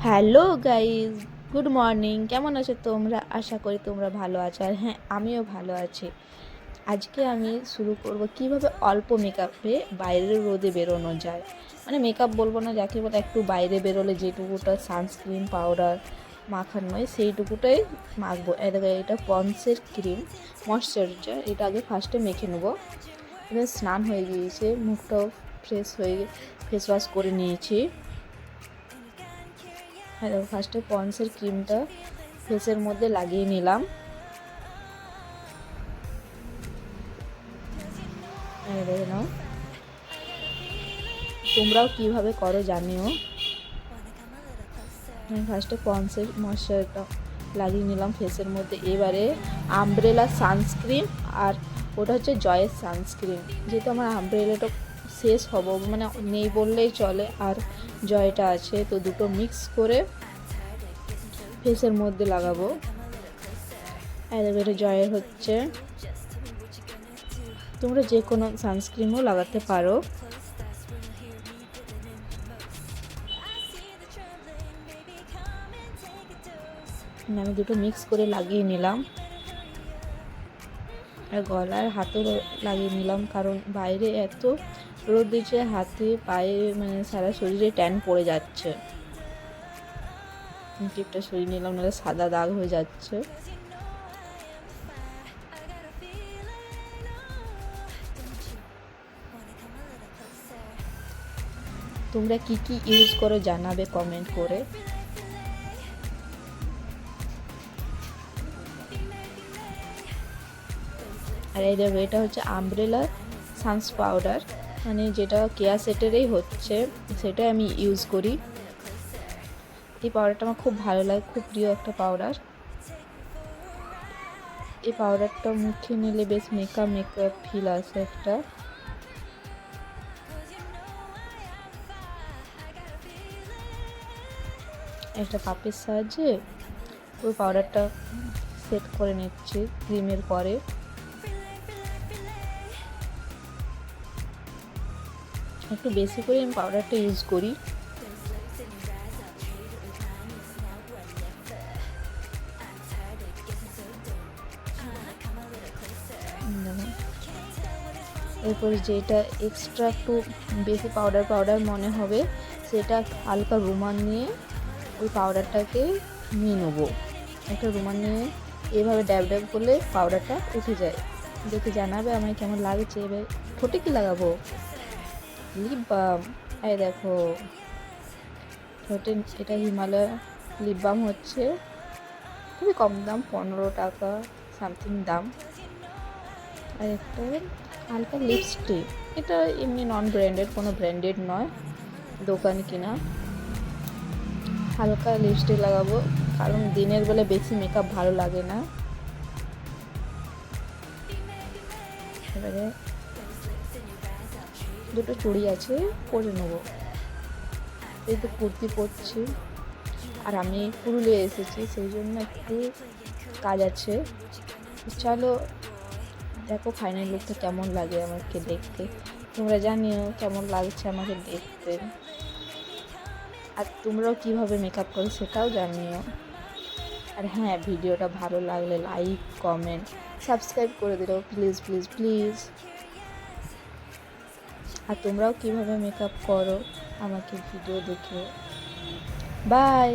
Hello guys, good morning. কেমন আছো তোমরা? আশা করি তোমরা ভালো আছো। আর হ্যাঁ, আমিও ভালো আছি। আজকে আমি শুরু করব কিভাবে অল্প মেকআপে বাইরের রোদে বেরোনো যায়। মানে মেকআপ বলবো না, যাকে বলে একটু বাইরে বেরোলে যেটুকুটা সানস্ক্রিন পাউডার মাখার নয় সেইটুকুটাই মাখবো। এটা পন্সের ক্রিম ময়শ্চারাইজার। এটা আগে ফার্স্টে মেখে নেবো। এবার স্নান হয়ে গিয়েছে, মুখটাও ফ্রেশ হয়ে ফেস ওয়াশ করে নিয়েছি। হ্যাঁ, দেখো ফার্স্টে পন্সের ক্রিমটা ফেসের মধ্যে লাগিয়ে নিলাম। দেখে নাও, তোমরাও কিভাবে করো জানিও। ফার্স্টে পন্সের ময়শ্চারাইজারটা লাগিয়ে নিলাম ফেসের মধ্যে। এবারে আমব্রেলা সানস্ক্রিন, আর ওটা হচ্ছে জয়ের সানস্ক্রিন। যেহেতু আমার আমব্রেলাটা শেষ হবো, মানে নেই বললেই চলে, আর জয়টা আছে, তো দুটো মিক্স করে ফেসের মধ্যে লাগাবো। এটা জয়ের হচ্ছে, তোমরা যে কোনো সানস্ক্রিনও লাগাতে পারো। আমি দুটো মিক্স করে লাগিয়ে নিলাম, আর গলার হাতেও লাগিয়ে নিলাম, কারণ বাইরে এত রোদ দিচ্ছে, হাতে পায়ে মানে সারা শরীরে ট্যান পড়ে যাচ্ছে। টিপটা সরিয়ে নিলাম, নাহলে সাদা দাগ হয়ে যাচ্ছে। তোমরা কি কি ইউজ করো জানাবে কমেন্ট করে। আর এই দেখো, এটা হচ্ছে আমব্রেলা সানস পাউডার, মানে যেটা কেয়া সেটেরই হচ্ছে, সেটাই আমি ইউজ করি। এই পাউডারটা আমার খুব ভালো লাগে, খুব প্রিয় একটা পাউডার। এই পাউডারটা মুখে নিলে বেশ মেকআপ মেকআপ ফিল আসে একটা। একটা কাপের সাহায্যে ওই পাউডারটা সেট করে নিচ্ছি ক্রিমের পরে। একটু বেশি করে আমি পাউডারটা ইউজ করি। এরপরে যেটা এক্সট্রা একটু বেশি পাউডার মনে হবে, সেটা হালকা রুমাল নিয়ে ওই পাউডারটাকে নিয়ে নেবো। একটা রুমাল নিয়ে এভাবে ড্যাব ড্যাব করলে পাউডারটা উঠে যায়। দেখে জানাবে আমায় কেমন লাগছে। এবার ঠোঁটে কি লাগাবো? Lip balm. এই দেখো, ঠোঁটে এটা হিমালয় লিপ বাম হচ্ছে, খুবই কম দাম, 15 টাকা সামথিং দাম। আর একটা হালকা লিপস্টিক, এটা এমনি নন ব্র্যান্ডেড, কোনো ব্র্যান্ডেড নয়, দোকানে কিনা। হালকা লিপস্টিক লাগাবো, কারণ দিনের বেলা বেশি মেকআপ ভালো লাগে না। এবারে দুটো চুড়ি আছে, পরে নেবো। এই তো কুর্তি পরছি, আর আমি পুরুলিয়া এসেছি, সেই জন্য একটু কাজ আছে। চলো দেখো ফাইনাল লুকটা কেমন লাগে আমাকে দেখতে। তোমরা জানিও কেমন লাগছে আমাকে দেখতে, আর তোমরাও কীভাবে মেকআপ করো সেটাও জানিও। আর হ্যাঁ, ভিডিওটা ভালো লাগলে লাইক কমেন্ট সাবস্ক্রাইব করে দিও প্লিজ প্লিজ প্লিজ। আর তোমরাও কীভাবে মেকআপ করো আমাকে ভিডিও দেখে। বাই।